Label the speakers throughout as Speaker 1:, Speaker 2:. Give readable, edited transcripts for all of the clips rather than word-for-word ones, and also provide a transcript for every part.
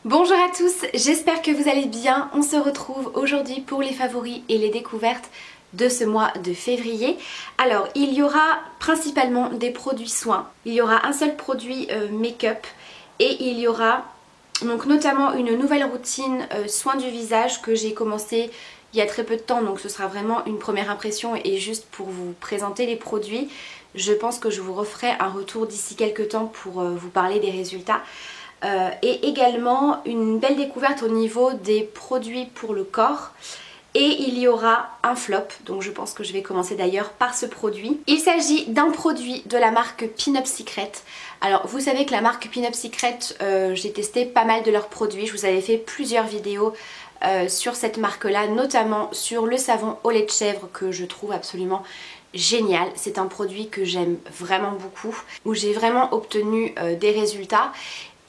Speaker 1: Bonjour à tous, j'espère que vous allez bien. On se retrouve aujourd'hui pour les favoris et les découvertes de ce mois de février. Alors il y aura principalement des produits soins, il y aura un seul produit make-up et il y aura donc notamment une nouvelle routine soins du visage que j'ai commencé il y a très peu de temps, donc ce sera vraiment une première impression et juste pour vous présenter les produits. Je pense que je vous referai un retour d'ici quelques temps pour vous parler des résultats. Et également une belle découverte au niveau des produits pour le corps. Et il y aura un flop, donc je pense que je vais commencer d'ailleurs par ce produit. Il s'agit d'un produit de la marque Pin Up Secret. Alors vous savez que la marque Pin Up Secret, j'ai testé pas mal de leurs produits. Je vous avais fait plusieurs vidéos sur cette marque là, notamment sur le savon au lait de chèvre que je trouve absolument génial. C'est un produit que j'aime vraiment beaucoup, où j'ai vraiment obtenu des résultats.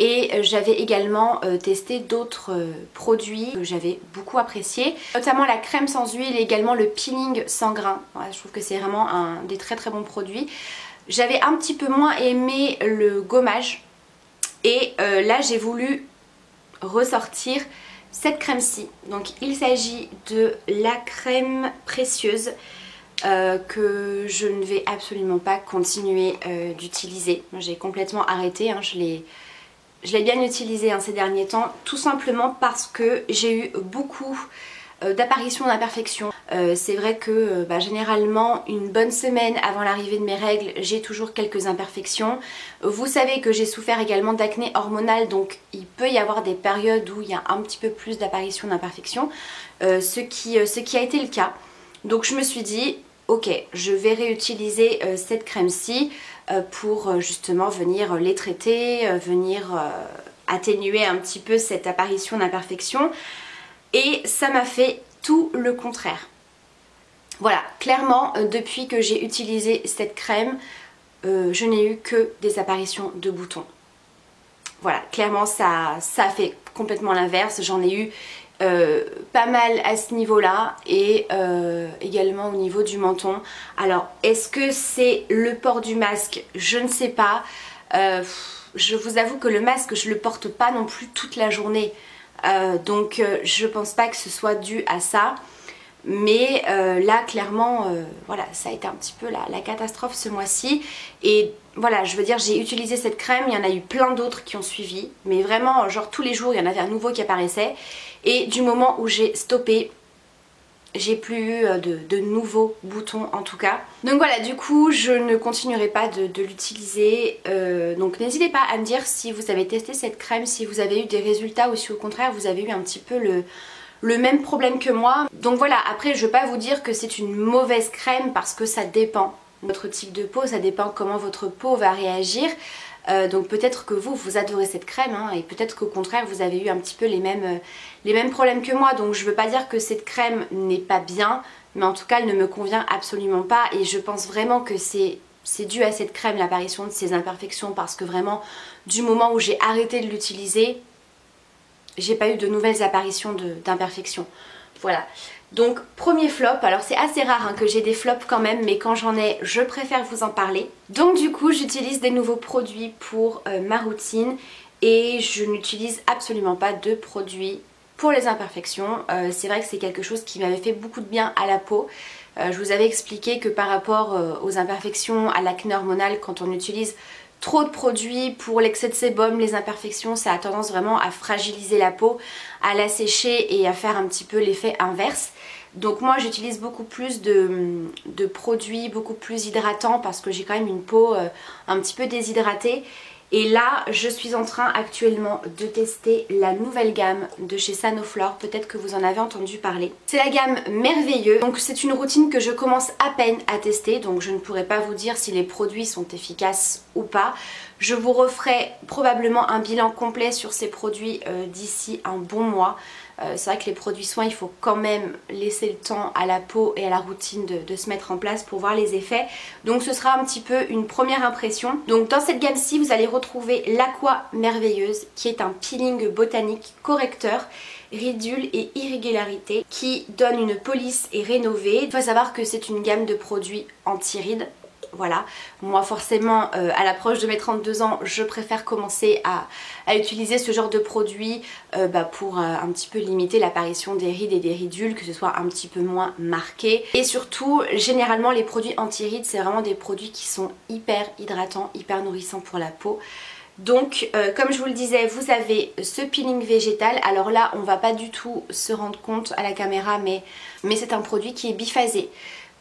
Speaker 1: Et j'avais également testé d'autres produits que j'avais beaucoup appréciés, notamment la crème sans huile et également le peeling sans grains. Ouais, je trouve que c'est vraiment un des très très bons produits. J'avais un petit peu moins aimé le gommage et là j'ai voulu ressortir cette crème-ci. Donc il s'agit de la crème précieuse que je ne vais absolument pas continuer d'utiliser. J'ai complètement arrêté, hein, je l'ai bien utilisé ces derniers temps, tout simplement parce que j'ai eu beaucoup d'apparitions d'imperfections. C'est vrai que généralement une bonne semaine avant l'arrivée de mes règles, j'ai toujours quelques imperfections. Vous savez que j'ai souffert également d'acné hormonal, donc il peut y avoir des périodes où il y a un petit peu plus d'apparitions d'imperfections, ce qui a été le cas. Donc je me suis dit, ok, je vais réutiliser cette crème-ci pour justement venir les traiter, venir atténuer un petit peu cette apparition d'imperfection. Et ça m'a fait tout le contraire. Voilà, clairement, depuis que j'ai utilisé cette crème, je n'ai eu que des apparitions de boutons. Voilà, clairement ça a fait complètement l'inverse. J'en ai eu pas mal à ce niveau-là et également au niveau du menton. Alors, est-ce que c'est le port du masque? Je ne sais pas. Je vous avoue que le masque, je le porte pas non plus toute la journée. Donc je pense pas que ce soit dû à ça. Mais là clairement voilà, ça a été un petit peu la catastrophe ce mois-ci. Et voilà, je veux dire, j'ai utilisé cette crème, il y en a eu plein d'autres qui ont suivi. Mais vraiment, genre tous les jours, il y en avait un nouveau qui apparaissait. Et du moment où j'ai stoppé, j'ai plus eu de nouveaux boutons en tout cas. Donc voilà, du coup je ne continuerai pas de l'utiliser. Donc n'hésitez pas à me dire si vous avez testé cette crème, si vous avez eu des résultats ou si au contraire vous avez eu un petit peu le même problème que moi. Donc voilà, après je ne vais pas vous dire que c'est une mauvaise crème parce que ça dépend. Votre type de peau, ça dépend comment votre peau va réagir. Donc peut-être que vous adorez cette crème et peut-être qu'au contraire vous avez eu un petit peu les mêmes problèmes que moi. Donc je veux pas dire que cette crème n'est pas bien, mais en tout cas elle ne me convient absolument pas et je pense vraiment que c'est dû à cette crème l'apparition de ces imperfections, parce que vraiment du moment où j'ai arrêté de l'utiliser, j'ai pas eu de nouvelles apparitions d'imperfections. Voilà. Donc premier flop, alors c'est assez rare que j'ai des flops quand même, mais quand j'en ai, je préfère vous en parler. Donc du coup j'utilise des nouveaux produits pour ma routine et je n'utilise absolument pas de produits pour les imperfections. C'est vrai que c'est quelque chose qui m'avait fait beaucoup de bien à la peau. Je vous avais expliqué que par rapport aux imperfections, à l'acné hormonal, quand on utilise trop de produits pour l'excès de sébum, les imperfections, ça a tendance vraiment à fragiliser la peau, à l'assécher et à faire un petit peu l'effet inverse. Donc moi j'utilise beaucoup plus de produits, beaucoup plus hydratants parce que j'ai quand même une peau un petit peu déshydratée. Et là je suis en train actuellement de tester la nouvelle gamme de chez Sanoflore, peut-être que vous en avez entendu parler. C'est la gamme Merveilleux, donc c'est une routine que je commence à peine à tester, donc je ne pourrais pas vous dire si les produits sont efficaces ou pas. Je vous referai probablement un bilan complet sur ces produits d'ici un bon mois. C'est vrai que les produits soins, il faut quand même laisser le temps à la peau et à la routine de se mettre en place pour voir les effets. Donc ce sera un petit peu une première impression. Donc dans cette gamme-ci, vous allez retrouver l'Aqua Merveilleuse, qui est un peeling botanique correcteur, ridules et irrégularités, qui donne une police et rénovée. Il faut savoir que c'est une gamme de produits anti-rides. voilà. Moi forcément à l'approche de mes 32 ans je préfère commencer à utiliser ce genre de produit pour un petit peu limiter l'apparition des rides et des ridules, que ce soit un petit peu moins marqué. Et surtout généralement les produits anti-rides c'est vraiment des produits qui sont hyper hydratants, hyper nourrissants pour la peau. Donc comme je vous le disais, vous avez ce peeling végétal. Alors là on va pas du tout se rendre compte à la caméra, mais c'est un produit qui est biphasé.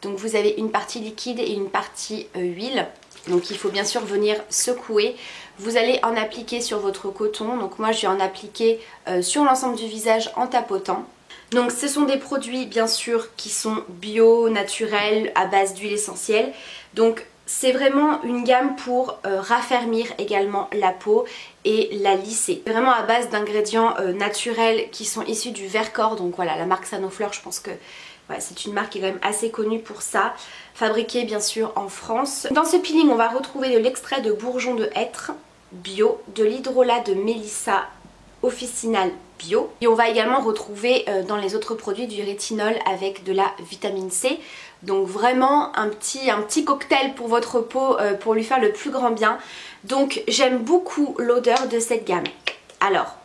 Speaker 1: Donc vous avez une partie liquide et une partie huile. Donc il faut bien sûr venir secouer. Vous allez en appliquer sur votre coton. Donc moi je vais en appliquer sur l'ensemble du visage en tapotant. Donc ce sont des produits bien sûr qui sont bio, naturels, à base d'huile essentielle. Donc c'est vraiment une gamme pour raffermir également la peau et la lisser. Vraiment à base d'ingrédients naturels qui sont issus du Vercors. Donc voilà, la marque Sanoflore, je pense que ouais, c'est une marque qui est quand même assez connue pour ça. Fabriquée bien sûr en France. Dans ce peeling on va retrouver de l'extrait de bourgeon de hêtre bio, de l'hydrolat de mélissa officinal bio. Et on va également retrouver dans les autres produits du rétinol avec de la vitamine C. Donc vraiment un petit cocktail pour votre peau pour lui faire le plus grand bien. Donc j'aime beaucoup l'odeur de cette gamme. Alors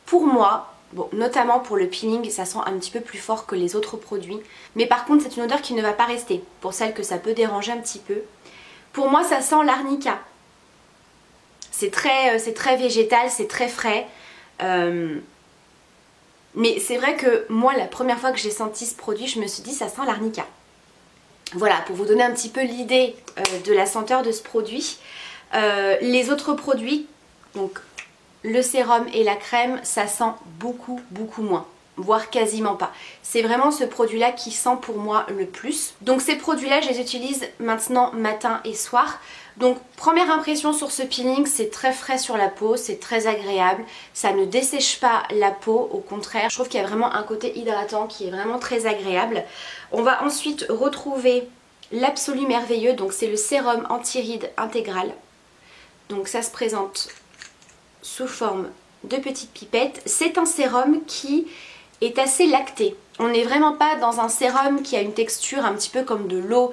Speaker 1: pour moi, bon, notamment pour le peeling, ça sent un petit peu plus fort que les autres produits. Mais par contre c'est une odeur qui ne va pas rester. Pour celles que ça peut déranger un petit peu. Pour moi ça sent l'arnica. C'est très végétal, c'est très frais. Mais c'est vrai que moi la première fois que j'ai senti ce produit je me suis dit ça sent l'arnica. Voilà, pour vous donner un petit peu l'idée de la senteur de ce produit. Les autres produits, donc le sérum et la crème, ça sent beaucoup moins, voire quasiment pas. C'est vraiment ce produit là qui sent pour moi le plus. Donc ces produits là je les utilise maintenant matin et soir. Donc première impression sur ce peeling, c'est très frais sur la peau, c'est très agréable, ça ne dessèche pas la peau, au contraire, je trouve qu'il y a vraiment un côté hydratant qui est vraiment très agréable. On va ensuite retrouver l'Absolu Merveilleux, donc c'est le sérum anti-rides intégral. Donc ça se présente sous forme de petites pipettes. C'est un sérum qui est assez lacté. On n'est vraiment pas dans un sérum qui a une texture un petit peu comme de l'eau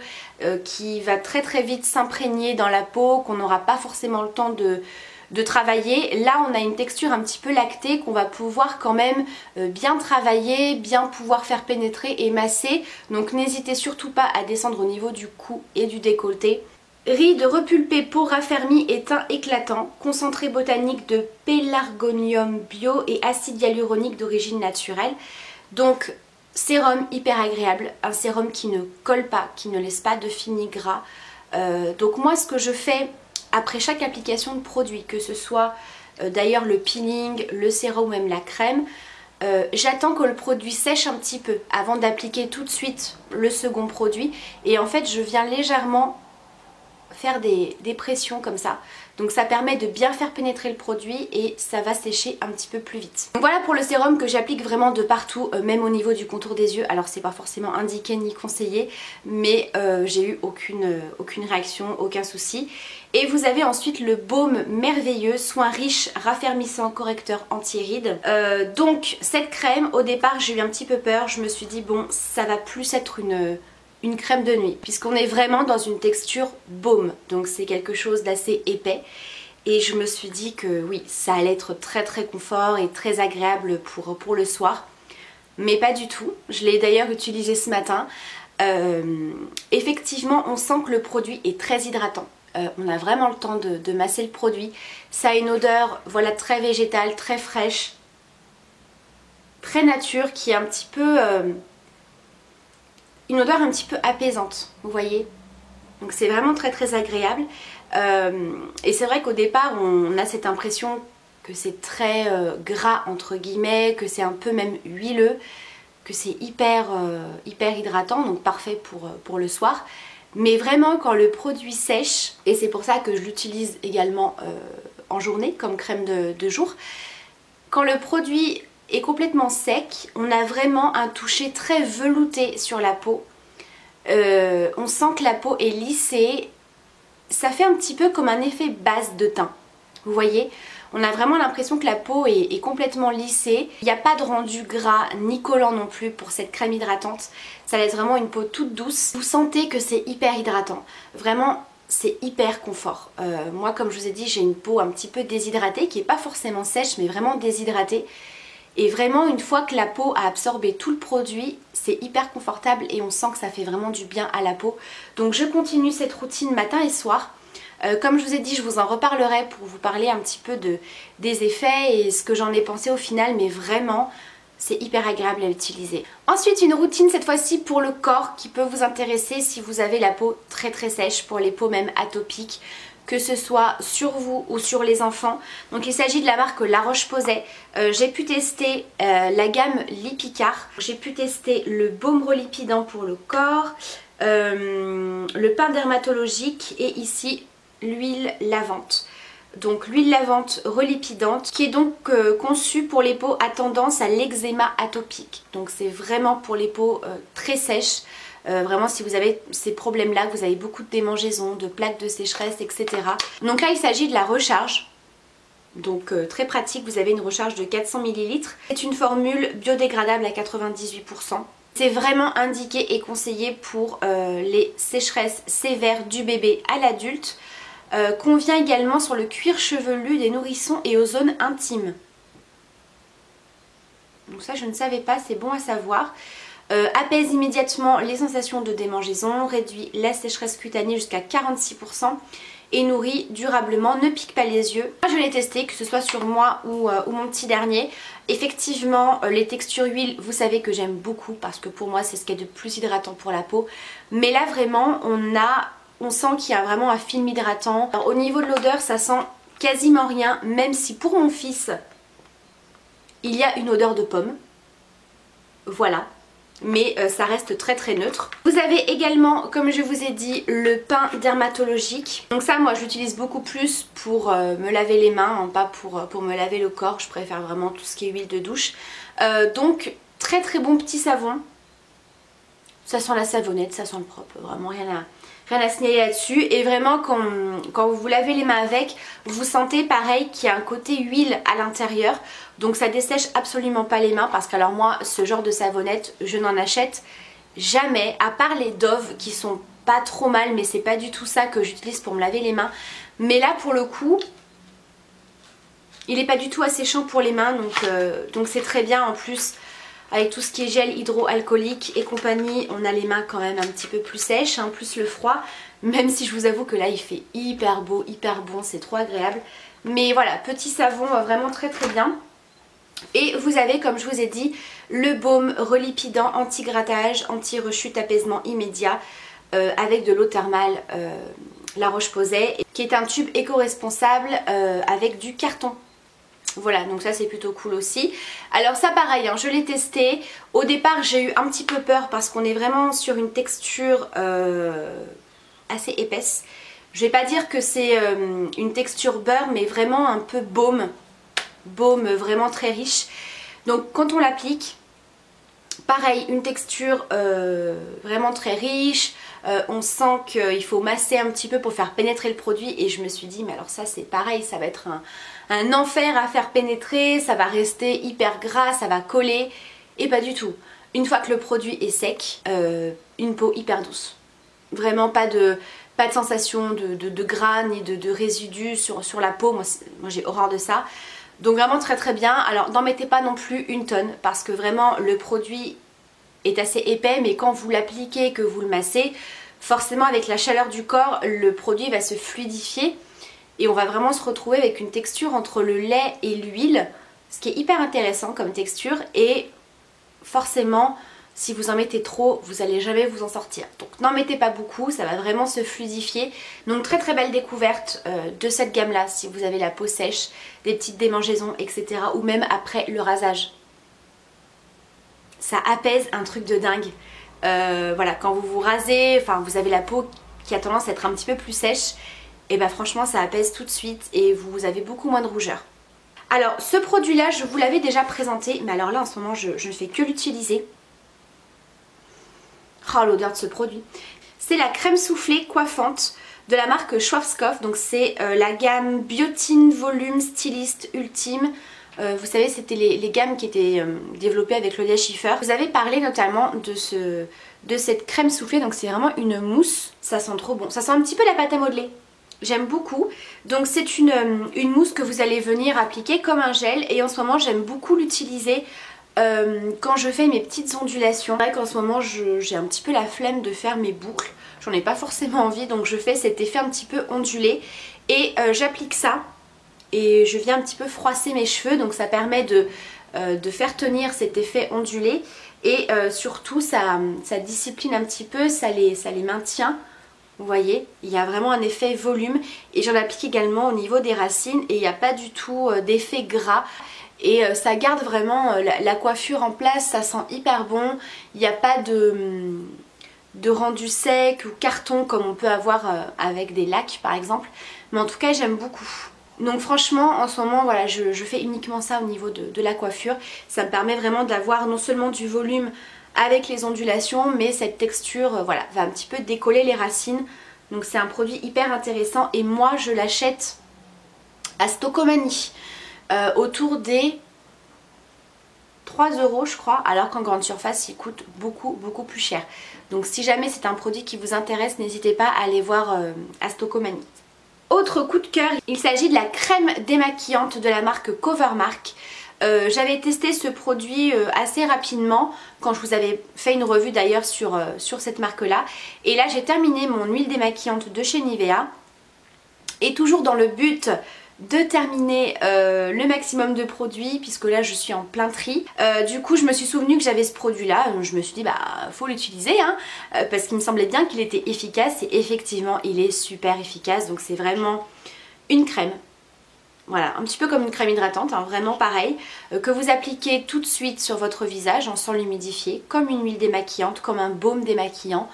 Speaker 1: qui va très vite s'imprégner dans la peau, qu'on n'aura pas forcément le temps de travailler. Là on a une texture un petit peu lactée qu'on va pouvoir quand même bien travailler, bien pouvoir faire pénétrer et masser. Donc n'hésitez surtout pas à descendre au niveau du cou et du décolleté. Rides repulpées, peau raffermie et teint éclatant, concentré botanique de pélargonium bio et acide hyaluronique d'origine naturelle. Donc sérum hyper agréable, un sérum qui ne colle pas, qui ne laisse pas de fini gras. Donc moi ce que je fais après chaque application de produit, que ce soit d'ailleurs le peeling, le sérum ou même la crème, j'attends que le produit sèche un petit peu avant d'appliquer tout de suite le second produit. Et en fait je viens légèrement faire des pressions comme ça. Donc ça permet de bien faire pénétrer le produit et ça va sécher un petit peu plus vite. Donc voilà pour le sérum que j'applique vraiment de partout, même au niveau du contour des yeux. Alors c'est pas forcément indiqué ni conseillé, mais j'ai eu aucune réaction, aucun souci. Et vous avez ensuite le baume merveilleux, soin riche, raffermissant, correcteur anti-rides. Donc cette crème, au départ j'ai eu un petit peu peur, je me suis dit bon ça va plus être une crème de nuit, puisqu'on est vraiment dans une texture baume, donc c'est quelque chose d'assez épais. Et je me suis dit que oui, ça allait être très confort et très agréable pour le soir. Mais pas du tout, je l'ai d'ailleurs utilisé ce matin. Effectivement, on sent que le produit est très hydratant. On a vraiment le temps de masser le produit. Ça a une odeur, voilà, très végétale, très fraîche, très nature, qui est un petit peu... une odeur un petit peu apaisante, vous voyez. Donc c'est vraiment très agréable. Et c'est vrai qu'au départ on a cette impression que c'est très gras entre guillemets, que c'est un peu même huileux, que c'est hyper hydratant, donc parfait pour le soir. Mais vraiment quand le produit sèche, et c'est pour ça que je l'utilise également en journée comme crème de jour, quand le produit est complètement sec, on a vraiment un toucher très velouté sur la peau. On sent que la peau est lissée, ça fait un petit peu comme un effet base de teint. Vous voyez, On a vraiment l'impression que la peau est complètement lissée. Il n'y a pas de rendu gras ni collant non plus pour cette crème hydratante. Ça laisse vraiment une peau toute douce. Vous sentez que c'est hyper hydratant. Vraiment, c'est hyper confort. Moi, comme je vous ai dit, j'ai une peau un petit peu déshydratée, qui n'est pas forcément sèche, mais vraiment déshydratée. Et vraiment, une fois que la peau a absorbé tout le produit, c'est hyper confortable et on sent que ça fait vraiment du bien à la peau. Donc je continue cette routine matin et soir. Comme je vous ai dit, je vous en reparlerai pour vous parler un petit peu des effets et ce que j'en ai pensé au final, mais vraiment, c'est hyper agréable à utiliser. Ensuite, une routine cette fois-ci pour le corps qui peut vous intéresser si vous avez la peau très très sèche, pour les peaux même atopiques, que ce soit sur vous ou sur les enfants. Donc il s'agit de la marque La Roche-Posay. J'ai pu tester la gamme Lipicard. J'ai pu tester le baume relipidant pour le corps, le pain dermatologique et ici l'huile lavante. Donc l'huile lavante relipidante qui est donc conçue pour les peaux à tendance à l'eczéma atopique. Donc c'est vraiment pour les peaux très sèches. Vraiment si vous avez ces problèmes là, que vous avez beaucoup de démangeaisons, de plaques de sécheresse, etc. Donc là il s'agit de la recharge. Donc très pratique, vous avez une recharge de 400 ml. C'est une formule biodégradable à 98%. C'est vraiment indiqué et conseillé pour les sécheresses sévères du bébé à l'adulte. Convient également sur le cuir chevelu des nourrissons et aux zones intimes. Donc ça je ne savais pas, c'est bon à savoir. Apaise immédiatement les sensations de démangeaison, réduit la sécheresse cutanée jusqu'à 46% et nourrit durablement, ne pique pas les yeux. Moi je l'ai testé, que ce soit sur moi ou mon petit dernier. Effectivement les textures huiles, vous savez que j'aime beaucoup parce que pour moi c'est ce qui est de plus hydratant pour la peau. Mais là vraiment on sent qu'il y a vraiment un film hydratant. Alors, au niveau de l'odeur ça sent quasiment rien, même si pour mon fils il y a une odeur de pomme. Voilà. Mais ça reste très très neutre. Vous avez également, comme je vous ai dit, le pain dermatologique. Donc ça moi j'utilise beaucoup plus pour me laver les mains, hein, pas pour me laver le corps. Je préfère vraiment tout ce qui est huile de douche. Donc très très bon petit savon. Ça sent la savonnette, ça sent le propre, vraiment rien à signaler là-dessus. Et vraiment quand vous vous lavez les mains avec, vous sentez pareil qu'il y a un côté huile à l'intérieur. Donc ça dessèche absolument pas les mains parce que alors moi ce genre de savonnette je n'en achète jamais, à part les Dove qui sont pas trop mal, mais c'est pas du tout ça que j'utilise pour me laver les mains. Mais là pour le coup il est pas du tout asséchant pour les mains, donc c'est très bien. En plus avec tout ce qui est gel hydroalcoolique et compagnie, on a les mains quand même un petit peu plus sèches, hein, plus le froid. Même si je vous avoue que là il fait hyper beau, hyper bon, c'est trop agréable. Mais voilà, petit savon vraiment très très bien. Et vous avez, comme je vous ai dit, le baume relipidant, anti-grattage, anti-rechute, apaisement immédiat avec de l'eau thermale La Roche-Posay, qui est un tube éco-responsable avec du carton. Voilà, donc ça c'est plutôt cool aussi. Alors ça pareil, hein, je l'ai testé. Au départ j'ai eu un petit peu peur parce qu'on est vraiment sur une texture assez épaisse. Je vais pas dire que c'est une texture beurre, mais vraiment un peu baume. Baume vraiment très riche. Donc quand on l'applique, pareil, une texture vraiment très riche. On sent qu'il faut masser un petit peu pour faire pénétrer le produit. Et je me suis dit, mais alors ça c'est pareil, ça va être un enfer à faire pénétrer. Ça va rester hyper gras, ça va coller. Et pas du tout. Une fois que le produit est sec, une peau hyper douce. Vraiment pas de sensation de gras ni de résidus sur la peau. Moi j'ai horreur de ça. Donc vraiment très très bien. Alors n'en mettez pas non plus une tonne parce que vraiment le produit est assez épais, mais quand vous l'appliquez, que vous le massez, forcément avec la chaleur du corps, le produit va se fluidifier et on va vraiment se retrouver avec une texture entre le lait et l'huile, ce qui est hyper intéressant comme texture. Et forcément si vous en mettez trop, vous n'allez jamais vous en sortir. Donc n'en mettez pas beaucoup, ça va vraiment se fluidifier. Donc très très belle découverte de cette gamme là si vous avez la peau sèche, des petites démangeaisons, etc. Ou même après le rasage. Ça apaise un truc de dingue. Voilà, quand vous vous rasez, enfin vous avez la peau qui a tendance à être un petit peu plus sèche, et bah franchement ça apaise tout de suite et vous avez beaucoup moins de rougeur. Alors ce produit là je vous l'avais déjà présenté, mais alors là en ce moment je ne fais que l'utiliser. Oh l'odeur de ce produit. C'est la crème soufflée coiffante de la marque Schwarzkopf. Donc c'est la gamme Biotine Volume Stylist Ultime. Vous savez, c'était les gammes qui étaient développées avec Claudia Schiffer. Vous avez parlé notamment de cette crème soufflée, donc c'est vraiment une mousse. Ça sent trop bon, ça sent un petit peu la pâte à modeler. J'aime beaucoup. Donc c'est une mousse que vous allez venir appliquer comme un gel. Et en ce moment j'aime beaucoup l'utiliser quand je fais mes petites ondulations. C'est vrai qu'en ce moment j'ai un petit peu la flemme de faire mes boucles. J'en ai pas forcément envie, donc je fais cet effet un petit peu ondulé. Et j'applique ça. Et je viens un petit peu froisser mes cheveux. Donc ça permet de faire tenir cet effet ondulé. Et surtout ça discipline un petit peu, ça les maintient. Vous voyez, il y a vraiment un effet volume et j'en applique également au niveau des racines et il n'y a pas du tout d'effet gras et ça garde vraiment la coiffure en place, ça sent hyper bon, il n'y a pas de rendu sec ou carton comme on peut avoir avec des lacs par exemple, mais en tout cas j'aime beaucoup. Donc franchement en ce moment voilà, je fais uniquement ça au niveau de la coiffure, ça me permet vraiment d'avoir non seulement du volume avec les ondulations, mais cette texture voilà, va un petit peu décoller les racines. Donc c'est un produit hyper intéressant et moi je l'achète à Stocomanie autour des 3 € je crois, alors qu'en grande surface il coûte beaucoup plus cher. Donc si jamais c'est un produit qui vous intéresse, n'hésitez pas à aller voir à Stocomanie. Autre coup de cœur, il s'agit de la crème démaquillante de la marque Covermark. J'avais testé ce produit assez rapidement quand je vous avais fait une revue d'ailleurs sur cette marque là. Et là j'ai terminé mon huile démaquillante de chez Nivea. Et toujours dans le but de terminer le maximum de produits, puisque là je suis en plein tri. Du coup je me suis souvenu que j'avais ce produit là, je me suis dit bah faut l'utiliser hein, parce qu'il me semblait bien qu'il était efficace et effectivement il est super efficace. Donc c'est vraiment une crème. Voilà, un petit peu comme une crème hydratante, hein, vraiment pareil, que vous appliquez tout de suite sur votre visage sans l'humidifier, comme une huile démaquillante, comme un baume démaquillant.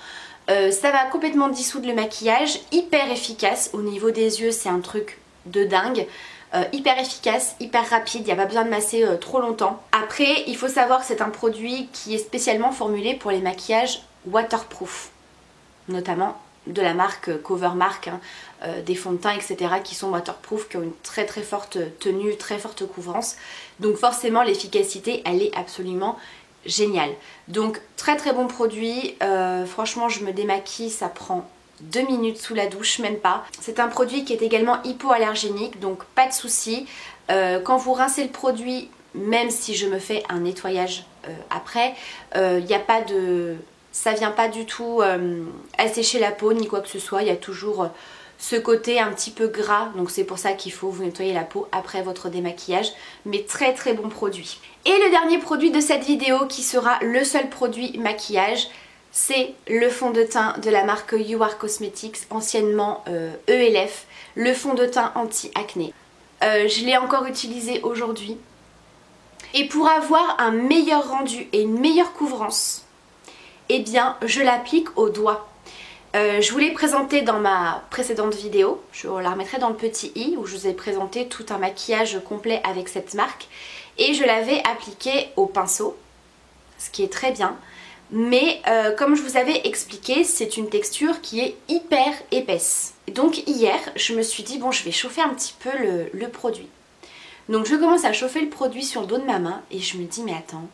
Speaker 1: Ça va complètement dissoudre le maquillage, hyper efficace au niveau des yeux, c'est un truc de dingue. Hyper efficace, hyper rapide, il n'y a pas besoin de masser trop longtemps. Après, il faut savoir que c'est un produit qui est spécialement formulé pour les maquillages waterproof, notamment de la marque Covermark, hein, des fonds de teint etc. qui sont waterproof, qui ont une très forte tenue, très forte couvrance. Donc forcément l'efficacité elle est absolument géniale. Donc très bon produit, franchement je me démaquille, ça prend 2 minutes sous la douche, même pas. C'est un produit qui est également hypoallergénique, donc pas de souci. Quand vous rincez le produit, même si je me fais un nettoyage après, il n'y a pas de... Ça vient pas du tout assécher la peau ni quoi que ce soit, il y a toujours ce côté un petit peu gras, donc c'est pour ça qu'il faut vous nettoyer la peau après votre démaquillage, mais très bon produit. Et le dernier produit de cette vidéo qui sera le seul produit maquillage, c'est le fond de teint de la marque You Are Cosmetics, anciennement ELF, le fond de teint anti-acné. Je l'ai encore utilisé aujourd'hui et pour avoir un meilleur rendu et une meilleure couvrance, eh bien je l'applique au doigt. Je vous l'ai présenté dans ma précédente vidéo, je la remettrai dans le petit i où je vous ai présenté tout un maquillage complet avec cette marque et je l'avais appliqué au pinceau, ce qui est très bien, mais comme je vous avais expliqué, c'est une texture qui est hyper épaisse. Donc hier je me suis dit bon, je vais chauffer un petit peu le produit. Donc je commence à chauffer le produit sur le dos de ma main et je me dis mais attends,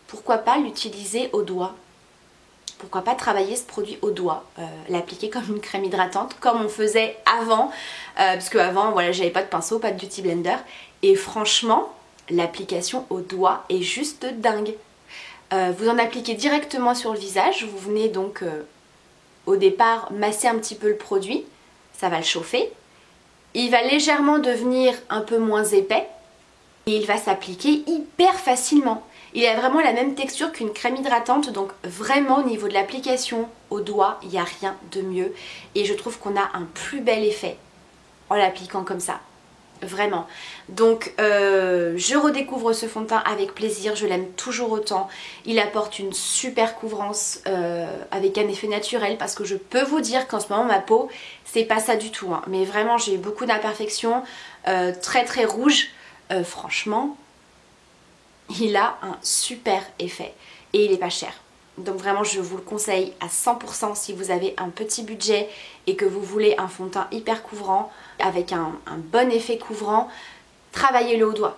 Speaker 1: pourquoi pas l'utiliser au doigt? Pourquoi pas travailler ce produit au doigt, l'appliquer comme une crème hydratante comme on faisait avant, parce qu'avant voilà, j'avais pas de pinceau, pas de beauty blender et franchement l'application au doigt est juste dingue. Vous en appliquez directement sur le visage, vous venez donc au départ masser un petit peu le produit, ça va le chauffer, il va légèrement devenir un peu moins épais et il va s'appliquer hyper facilement. Il a vraiment la même texture qu'une crème hydratante, donc vraiment au niveau de l'application au doigt, il n'y a rien de mieux. Et je trouve qu'on a un plus bel effet en l'appliquant comme ça, vraiment. Donc je redécouvre ce fond de teint avec plaisir, je l'aime toujours autant. Il apporte une super couvrance avec un effet naturel parce que je peux vous dire qu'en ce moment ma peau, c'est pas ça du tout. Hein. Mais vraiment j'ai beaucoup d'imperfections, très rouge. Franchement... il a un super effet et il est pas cher. Donc vraiment je vous le conseille à 100% si vous avez un petit budget et que vous voulez un fond de teint hyper couvrant avec un bon effet couvrant, travaillez-le au doigt.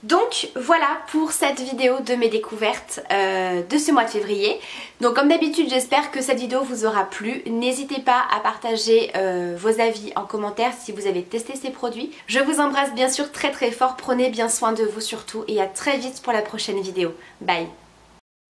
Speaker 1: Donc voilà pour cette vidéo de mes découvertes de ce mois de février. Donc comme d'habitude j'espère que cette vidéo vous aura plu. N'hésitez pas à partager vos avis en commentaire si vous avez testé ces produits. Je vous embrasse bien sûr très très fort, prenez bien soin de vous surtout et à très vite pour la prochaine vidéo. Bye.